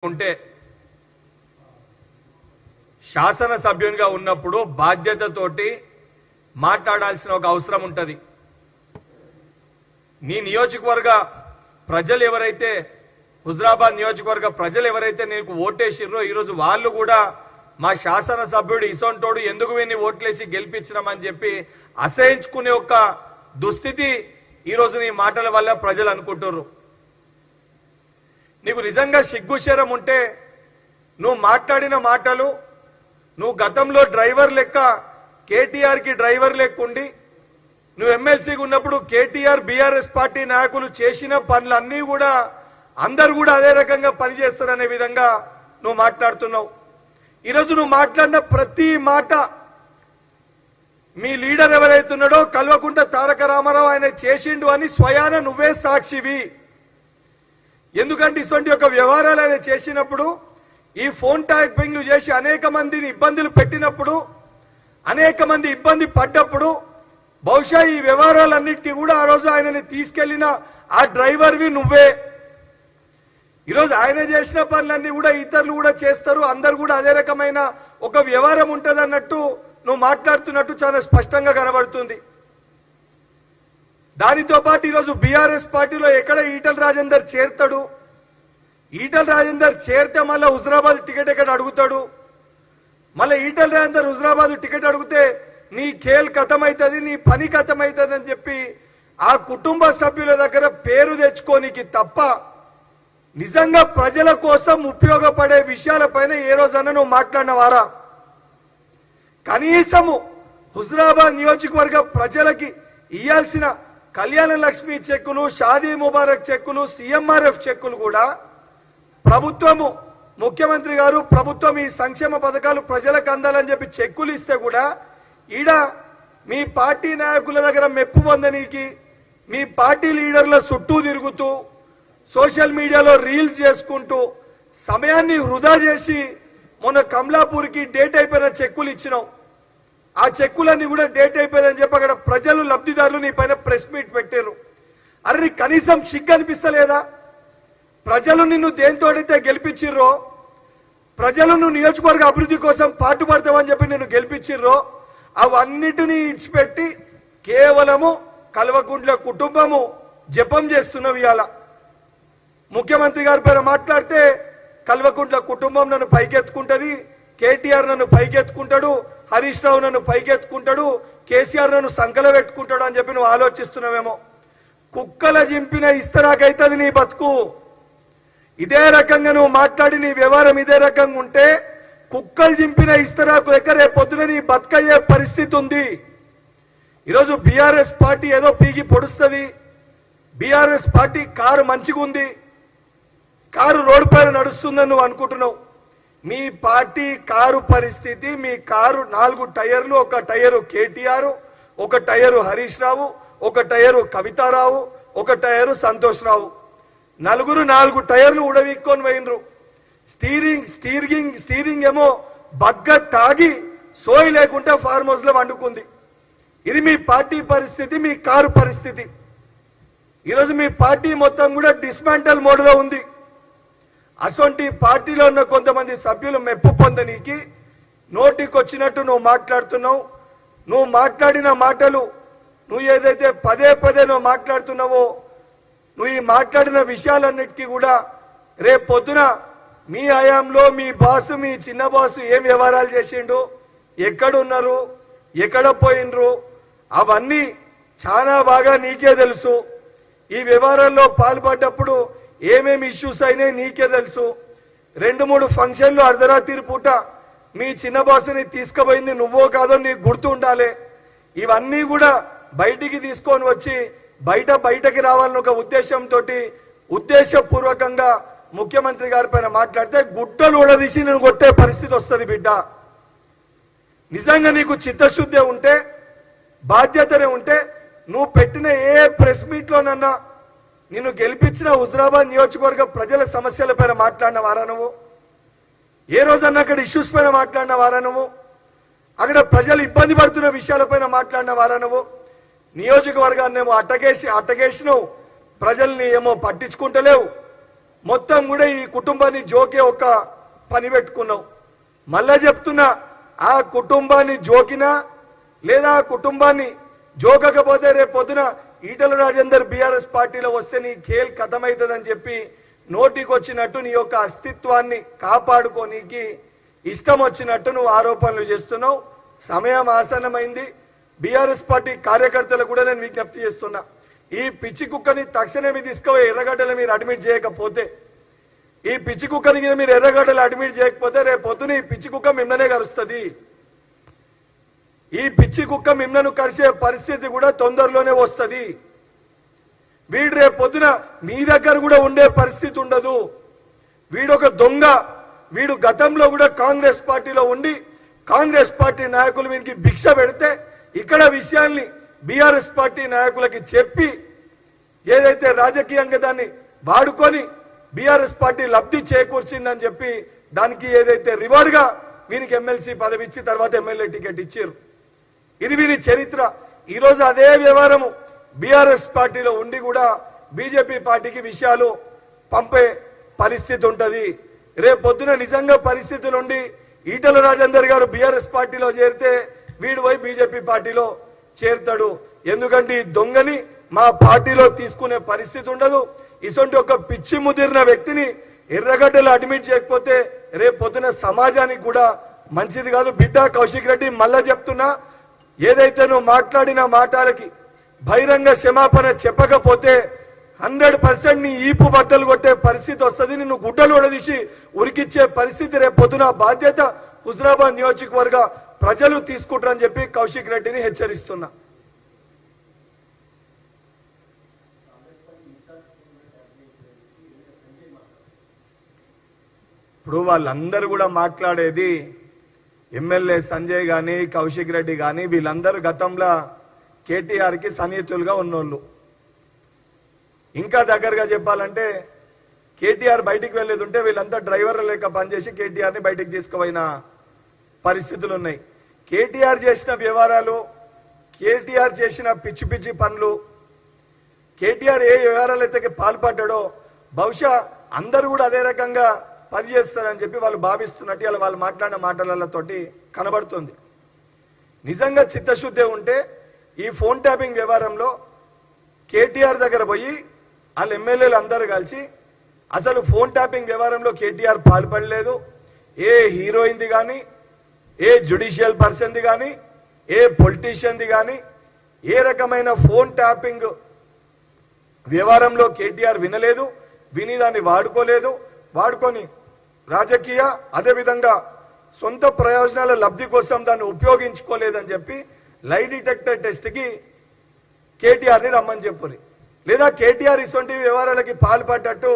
ఉంటే శాసన సభ్యునిగా ఉన్నప్పుడు బాధ్యతతోటి మాట్లాడాల్సిన ఒక అవసరం ఉంటది। నీ నియోజకవర్గ ప్రజలు ఎవరైతే హుజరాబాద్ నియోజకవర్గ ప్రజలు ఎవరైతే నీకు ఓటేసిర్రో ఈ రోజు వాళ్ళు కూడా మా శాసన సభ్యుడు ఇసొంటోడు ఎందుకు వీని ఓట్లేసి గెలిపించమని చెప్పి అసహించుకునే ఒక దుస్థితి ఈ రోజు నీ మాటల వల్ల ప్రజలు అనుకుంటున్నారు। నీకు నిజంగా సిగ్గుశరం ఉంటే నువ్వు మాట్లాడిన మాటలు నువ్వు గతంలో డ్రైవర్ లెక్క కేటీఆర్ కి డ్రైవర్ లెక్కుండి నువ్వు ఎమ్మెల్సీగా ఉన్నప్పుడు కేటీఆర్ బీఆర్ఎస్ పార్టీ నాయకులు చేసిన పనులన్నీ కూడా అందరూ కూడా అదే రకంగా పనిచేస్తారనే విధంగా నువ్వు మాట్లాడుతున్నావు। ఈరోజు నువ్వు మాట్లాడిన ప్రతి మాట మీ లీడర్ ఎవరైతున్నాడో కల్వకుంట్ల తారక రామారావు ఆయన చేసిండు అని స్వయాన నువ్వే సాక్షివి। ఎందుకంటే ఇటువంటి ఒక వ్యవహారాలు ఆయన చేసినప్పుడు ఈ ఫోన్ ట్యాపింగ్ చేసి అనేక మందిని ఇబ్బందులు పెట్టినప్పుడు అనేక మంది ఇబ్బంది పడ్డప్పుడు బహుశా ఈ వ్యవహారాలన్నిటికీ కూడా ఆ రోజు ఆయనని తీసుకెళ్లిన ఆ డ్రైవర్వి నువ్వే। ఈరోజు ఆయన చేసిన పనులన్నీ కూడా ఇతరులు కూడా చేస్తారు, అందరు కూడా అదే రకమైన ఒక వ్యవహారం ఉంటది అన్నట్టు నువ్వు మాట్లాడుతున్నట్టు చాలా స్పష్టంగా కనబడుతుంది। దానితో పాటు ఈరోజు బీఆర్ఎస్ పార్టీలో ఎక్కడ ఈటల రాజేందర్ చేరతాడు, ఈటల రాజేందర్ చేరితే మళ్ళీ హుజరాబాద్ టికెట్ ఎక్కడ అడుగుతాడు, మళ్ళీ ఈటల రాజేందర్ హుజరాబాద్ టికెట్ అడిగితే నీ ఖేల్ ఖతమవుతుంది, నీ పని ఖతమవుతుంది అని చెప్పి ఆ కుటుంబ సభ్యుల దగ్గర పేరు తెచ్చుకోనికి తప్ప నిజంగా ప్రజల కోసం ఉపయోగపడే విషయాలపైన ఏ రోజన్నా నువ్వు మాట్లాడినవారా? కనీసము హుజరాబాద్ నియోజకవర్గ ప్రజలకి ఇయ్యాల్సిన కళ్యాణ లక్ష్మి చెక్కులు, షాదీ ముబారక్ చెక్కులు, సీఎంఆర్ఎఫ్ చెక్కులు కూడా ప్రభుత్వము ముఖ్యమంత్రి గారు ప్రభుత్వం ఈ సంక్షేమ పథకాలు ప్రజలకు అందాలని చెప్పి చెక్కులు ఇస్తే కూడా ఈడ మీ పార్టీ నాయకుల దగ్గర మెప్పు పొందనీకి మీ పార్టీ లీడర్ల చుట్టూ తిరుగుతూ సోషల్ మీడియాలో రీల్స్ చేసుకుంటూ సమయాన్ని వృధా చేసి మొన్న కమలాపూర్కి డేట్ అయిపోయిన చెక్కులు ఇచ్చినావు। ఆ చెక్కులన్నీ కూడా డేట్ అయిపోయిందని చెప్పి అక్కడ ప్రజలు లబ్ధిదారులు నీ పైన ప్రెస్ మీట్ పెట్టారు। అరే నీ కనీసం సిగ్గు అనిపిస్తలేదా? ప్రజలు నిన్ను దేంతోడైతే గెలిపించిర్రో, ప్రజలు నువ్వు నియోజకవర్గ అభివృద్ధి కోసం పాటుపడతావని చెప్పి నిన్ను గెలిపించిర్రో అవన్నిటినీ ఇచ్చిపెట్టి కేవలము కల్వకుంట్ల కుటుంబము జపం చేస్తున్నావు। ఇవాళ ముఖ్యమంత్రి గారి పైన మాట్లాడితే కల్వకుంట్ల కుటుంబం నన్ను పైకెత్తుకుంటది, కేటీఆర్ నన్ను పైకెత్తుకుంటాడు, హరీష్ రావు నన్ను పైకెత్తుకుంటాడు, కేసీఆర్ నన్ను సంకల పెట్టుకుంటాడు అని చెప్పి నువ్వు ఆలోచిస్తున్నావేమో। కుక్కల జింపిన ఇస్తరాకైతుంది నీ బతుకు। ఇదే రకంగా నువ్వు మాట్లాడి నీ వ్యవహారం ఇదే రకంగా ఉంటే కుక్కలు జింపిన ఇస్తరాకు ఎక్కడే పొద్దున నీ బతుకయ్యే పరిస్థితి ఉంది। ఈరోజు బీఆర్ఎస్ పార్టీ ఏదో పీకి పొడుస్తుంది, బీఆర్ఎస్ పార్టీ కారు మంచిగా ఉంది, కారు రోడ్డు పైన నడుస్తుందని నువ్వు అనుకుంటున్నావు। మీ పార్టీ కారు పరిస్థితి, మీ కారు 4 టైర్లు, ఒక టైరు కేటీఆర్, ఒక టైరు హరీష్ రావు, ఒక టైరు కవితారావు, ఒక టైరు సంతోష్ రావు, నలుగురు 4 టైర్లు ఉడవీక్కొని పోయినరు। స్టీరింగ్ ఏమో బగ్గ తాగి సోయి లేకుండా ఫార్మ్ హౌస్ లో వండుకుంది। ఇది మీ పార్టీ పరిస్థితి, మీ కారు పరిస్థితి। ఈరోజు మీ పార్టీ మొత్తం కూడా డిస్మాంటల్ మోడ్లో ఉంది। అసొంటి పార్టీలో ఉన్న కొంతమంది సభ్యులు మెప్పు పొందనీకి నోటికొచ్చినట్టు నువ్వు మాట్లాడుతున్నావు। నువ్వు మాట్లాడిన మాటలు నువ్వు ఏదైతే పదే పదే నువ్వు మాట్లాడుతున్నావో నువ్వు ఈ మాట్లాడిన విషయాలన్నిటికీ కూడా రేపు పొద్దున మీ హయాంలో మీ బాసు, మీ చిన్న బాసు ఏం వ్యవహారాలు చేసిండు, ఎక్కడున్నారు, ఎక్కడ పోయినరు, అవన్నీ చాలా బాగా నీకే తెలుసు। ఈ వ్యవహారాల్లో పాల్పడ్డప్పుడు ఏమేమి ఇష్యూస్ అయినాయి నీకే తెలుసు। 2-3 ఫంక్షన్లు అర్ధరాత్రి పూట మీ చిన్న బాసుని తీసుకుపోయింది నువ్వో కాదో నీకు గుర్తు ఉండాలి। ఇవన్నీ కూడా బయటికి తీసుకొని వచ్చి బయటకి రావాలని ఒక ఉద్దేశంతో ఉద్దేశపూర్వకంగా ముఖ్యమంత్రి గారి పైన మాట్లాడితే గుడ్డలు ఊడదీసి నేను కొట్టే పరిస్థితి వస్తుంది బిడ్డ। నిజంగా నీకు చిత్తశుద్ధి ఉంటే బాధ్యతనే ఉంటే నువ్వు పెట్టిన ఏ ప్రెస్ మీట్లోనన్నా నిన్ను గెలిపించిన హుజరాబాద్ నియోజకవర్గ ప్రజల సమస్యల పైన మాట్లాడిన వారా నువ్వు? ఏ రోజన్నా అక్కడ ఇష్యూస్ పైన మాట్లాడిన వారా నువ్వు? అక్కడ ప్రజలు ఇబ్బంది పడుతున్న విషయాలపైన మాట్లాడిన వారా నువ్వు? నియోజకవర్గాన్ని ఏమో అట్టగేసినావు, ప్రజల్ని ఏమో పట్టించుకుంటలేవు, మొత్తం కూడా ఈ కుటుంబాన్ని జోకే ఒక పని పెట్టుకున్నావు. మళ్ళా చెప్తున్నా, ఆ కుటుంబాన్ని జోకినా లేదా ఆ కుటుంబాన్ని జోకకపోతే రేపు పొద్దున ఈటల రాజేందర్ బీఆర్ఎస్ పార్టీలో వస్తే నీ ఖేల్ ఖతమవుతుందని చెప్పి నోటికి వచ్చినట్టు నీ యొక్క అస్తిత్వాన్ని కాపాడుకోనీకి ఇష్టం వచ్చినట్టు నువ్వు ఆరోపణలు చేస్తున్నావు. సమయం ఆసన్నమైంది. బీఆర్ఎస్ పార్టీ కార్యకర్తలకు కూడా నేను విజ్ఞప్తి చేస్తున్నా, ఈ పిచ్చి కుక్కని తక్షణమే తీసుకుపోయి ఎర్రగడ్డలు మీరు అడ్మిట్ చేయకపోతే, ఈ పిచ్చి కుక్కని మీరు ఎర్రగడ్డలు అడ్మిట్ చేయకపోతే రేపు పొద్దున ఈ పిచ్చి కుక్క మిమ్మల్నే కరుస్తుంది. ఈ పిచ్చి కుక్క మిమ్మల్ని కరిసే పరిస్థితి కూడా తొందరలోనే వస్తుంది. వీడు రేపు పొద్దున మీ దగ్గర కూడా ఉండే పరిస్థితి ఉండదు. వీడొక దొంగ. వీడు గతంలో కూడా కాంగ్రెస్ పార్టీలో ఉండి కాంగ్రెస్ పార్టీ నాయకులు వీనికి భిక్ష పెడితే ఇక్కడ విషయాల్ని బీఆర్ఎస్ పార్టీ నాయకులకి చెప్పి ఏదైతే రాజకీయంగా దాన్ని వాడుకొని బీఆర్ఎస్ పార్టీ లబ్ధి చేకూర్చిందని చెప్పి దానికి ఏదైతే రివార్డ్ గా వీనికి ఎమ్మెల్సీ పదవి ఇచ్చి తర్వాత ఎమ్మెల్యే టికెట్ ఇచ్చారు. ఇది వీరి చరిత్ర. ఈరోజు అదే వ్యవహారము బీఆర్ఎస్ పార్టీలో ఉండి కూడా బీజేపీ పార్టీకి విషయాలు పంపే పరిస్థితి ఉంటది. రేపు పొద్దున నిజంగా పరిస్థితులు ఉండి ఈటల రాజేందర్ గారు బీఆర్ఎస్ పార్టీలో చేరితే వీడు పోయి బీజేపీ పార్టీలో చేరుతాడు. ఎందుకంటే ఈ దొంగని మా పార్టీలో తీసుకునే పరిస్థితి ఉండదు. ఇటువంటి ఒక పిచ్చి ముదిరిన వ్యక్తిని ఎర్రగడ్డలు అడ్మిట్ చేయకపోతే రేపు పొద్దున సమాజానికి కూడా మంచిది కాదు. బిడ్డ కౌశిక్ రెడ్డి, మళ్ళా చెప్తున్నా, ఏదైతే నువ్వు మాట్లాడిన మాటలకి బహిరంగ క్షమాపణ చెప్పకపోతే 100% నీ ఈపు బద్దలు కొట్టే పరిస్థితి వస్తుంది. నిన్ను గుడ్డలు ఉడదీసి ఉరికిచ్చే పరిస్థితి రేపు పొద్దున బాధ్యత హుజరాబాద్ నియోజకవర్గ ప్రజలు తీసుకుంటారని చెప్పి కౌశిక్ రెడ్డిని హెచ్చరిస్తున్నా. ఇప్పుడు వాళ్ళందరూ కూడా మాట్లాడేది ఎమ్మెల్యే సంజయ్ గాని కౌశిక్ రెడ్డి గాని వీళ్ళందరూ గతంలో కేటీఆర్ కి సన్నిహితులుగా ఉన్నోళ్ళు. ఇంకా దగ్గరగా చెప్పాలంటే కేటీఆర్ బయటికి వెళ్ళేది ఉంటే వీళ్ళంతా డ్రైవర్ల లెక్క పనిచేసి కేటీఆర్ ని బయటికి తీసుకుపోయిన పరిస్థితులు ఉన్నాయి. కేటీఆర్ చేసిన వ్యవహారాలు, కేటీఆర్ చేసిన పిచ్చి పిచ్చి పనులు, కేటీఆర్ ఏ వ్యవహారాలు అయితే పాల్పడ్డాడో బహుశా అందరూ కూడా అదే రకంగా పనిచేస్తారని చెప్పి వాళ్ళు భావిస్తున్నట్టు ఇలా వాళ్ళు మాట్లాడిన మాటలతోటి కనబడుతుంది. నిజంగా చిత్తశుద్ధి ఉంటే ఈ ఫోన్ ట్యాపింగ్ వ్యవహారంలో కేటీఆర్ దగ్గర పోయి వాళ్ళ ఎమ్మెల్యేలు అందరూ కలిసి అసలు ఫోన్ ట్యాపింగ్ వ్యవహారంలో కేటీఆర్ పాల్పడలేదు, ఏ హీరోయిన్ది కానీ ఏ జ్యుడిషియల్ పర్సన్ది కానీ ఏ పొలిటీషియన్ది కానీ ఏ రకమైన ఫోన్ ట్యాపింగ్ వ్యవహారంలో కేటీఆర్ వినలేదు, విని దాన్ని వాడుకోలేదు, వాడుకొని రాజకీయ అదేవిధంగా సొంత ప్రయోజనాల లబ్ధి కోసం దాన్ని ఉపయోగించుకోలేదని చెప్పి లై డిటెక్టర్ టెస్ట్కి కేటీఆర్ని రమ్మని చెప్పుని, లేదా కేటీఆర్ ఇటువంటి వ్యవహారాలకి పాల్పడ్డట్టు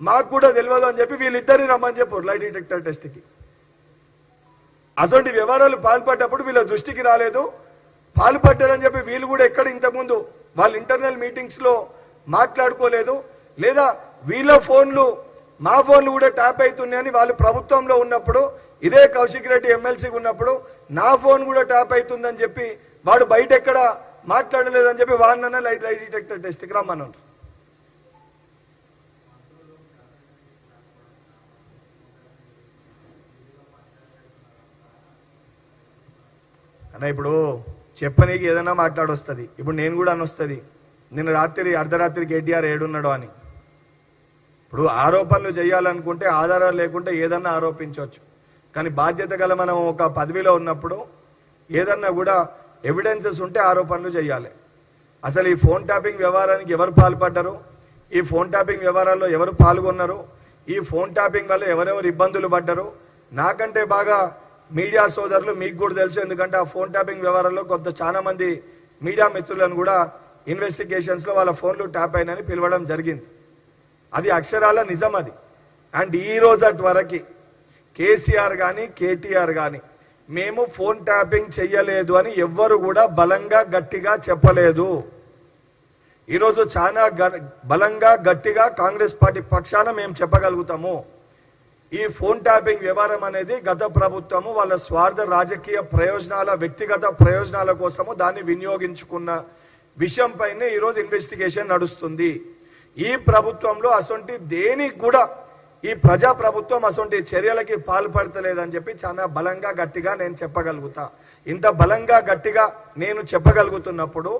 మాకు కూడా తెలియదు అని చెప్పి వీళ్ళిద్దరిని రమ్మని చెప్పారు లై డిటెక్టర్ టెస్ట్కి. అటువంటి వ్యవహారాలు పాల్పడ్డప్పుడు వీళ్ళ దృష్టికి రాలేదు, పాల్పడ్డారని చెప్పి వీళ్ళు కూడా ఎక్కడ ఇంతకుముందు వాళ్ళ ఇంటర్నల్ మీటింగ్స్ లో మాట్లాడుకోలేదు, లేదా వీళ్ళ ఫోన్లు మా ఫోన్లు కూడా ట్యాప్ అవుతున్నాయని వాళ్ళు ప్రభుత్వంలో ఉన్నప్పుడు ఇదే కౌశిక్ రెడ్డి ఎమ్మెల్సీగా ఉన్నప్పుడు నా ఫోన్ కూడా ట్యాప్ అవుతుందని చెప్పి వాడు బయట ఎక్కడ మాట్లాడలేదని చెప్పి వాడినన్నా లై డిటెక్టర్ టెస్ట్కి రమ్మన్నారు. అన్న ఇప్పుడు చెప్పనీకి ఏదైనా మాట్లాడొస్తుంది. ఇప్పుడు నేను కూడా అనొస్తుంది నిన్న రాత్రి అర్ధరాత్రి కేటీఆర్ ఏడున్నాడు అని. ఇప్పుడు ఆరోపణలు చేయాలనుకుంటే ఆధారాలు లేకుంటే ఏదన్నా ఆరోపించవచ్చు, కానీ బాధ్యత గల మనం ఒక పదవిలో ఉన్నప్పుడు ఏదన్నా కూడా ఎవిడెన్సెస్ ఉంటే ఆరోపణలు చేయాలి. అసలు ఈ ఫోన్ ట్యాపింగ్ వ్యవహారానికి ఎవరు పాల్పడ్డారు, ఈ ఫోన్ ట్యాపింగ్ వ్యవహారాల్లో ఎవరు పాల్గొన్నారు, ఈ ఫోన్ ట్యాపింగ్ వల్ల ఎవరెవరు ఇబ్బందులు పడ్డారు, నాకంటే బాగా మీడియా సోదరులు మీకు కూడా తెలుసు. ఎందుకంటే ఆ ఫోన్ ట్యాపింగ్ వ్యవహారంలో కొంత చాలా మంది మీడియా మిత్రులను కూడా ఇన్వెస్టిగేషన్స్ లో వాళ్ళ ఫోన్లు ట్యాప్ అయినని పిలవడం జరిగింది. అది అక్షరాల నిజం అది. అండ్ ఈ రోజు వరకు కేసీఆర్ కానీ కేటీఆర్ కానీ మేము ఫోన్ ట్యాపింగ్ చెయ్యలేదు అని ఎవ్వరు కూడా బలంగా గట్టిగా చెప్పలేదు. ఈరోజు చాలా బలంగా గట్టిగా కాంగ్రెస్ పార్టీ పక్షాన మేము చెప్పగలుగుతాము. ఈ ఫోన్ ట్యాపింగ్ వ్యవహారం అనేది గత ప్రభుత్వము వాళ్ళ స్వార్థ రాజకీయ ప్రయోజనాల వ్యక్తిగత ప్రయోజనాల కోసము దాన్ని వినియోగించుకున్న విషయం పైనే ఈరోజు ఇన్వెస్టిగేషన్ నడుస్తుంది. ఈ ప్రభుత్వంలో అసొంటి దేనికి కూడా ఈ ప్రజా ప్రభుత్వం అసొంటి చర్యలకి పాల్పడతలేదని చెప్పి చాలా బలంగా గట్టిగా నేను చెప్పగలుగుతా. ఇంత బలంగా గట్టిగా నేను చెప్పగలుగుతున్నప్పుడు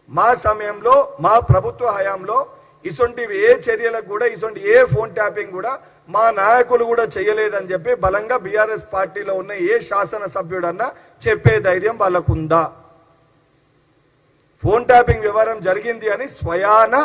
మా సమయంలో మా ప్రభుత్వ హయాంలో ఇసొంటి ఏ చర్యలకు కూడా ఇసొంటి ఏ ఫోన్ ట్యాపింగ్ కూడా మా నాయకులు కూడా చేయలేదని చెప్పి బలంగా బీఆర్ఎస్ పార్టీలో ఉన్న ఏ శాసనసభ్యుడన్నా చెప్పే ధైర్యం వాళ్ళకుందా? ఫోన్ ట్యాపింగ్ వ్యవహారం జరిగింది అని స్వయాన